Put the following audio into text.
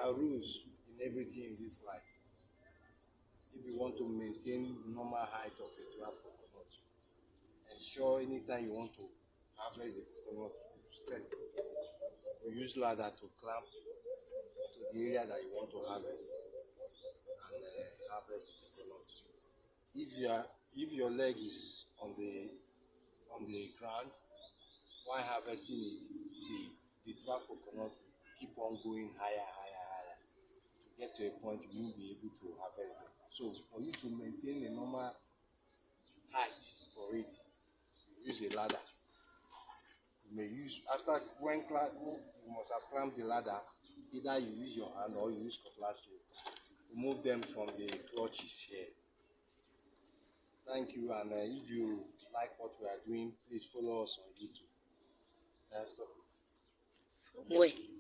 are rules in everything in this life. If you want to maintain normal height of a draft coconut, ensure anytime you want to harvest the coconut straight, you use ladder to climb to the area that you want to harvest and harvest the coconut. If your leg is on the ground while harvesting it, the draft coconut keep on going higher, higher, higher to get to a point you won't be able to harvest them. So for you to maintain a normal height for it, you use a ladder. You may use after when you must have climbed the ladder, either you use your hand or you use cutlass to remove them from the clutches here. Thank you, and if you like what we are doing, please follow us on YouTube. That's all. Wait.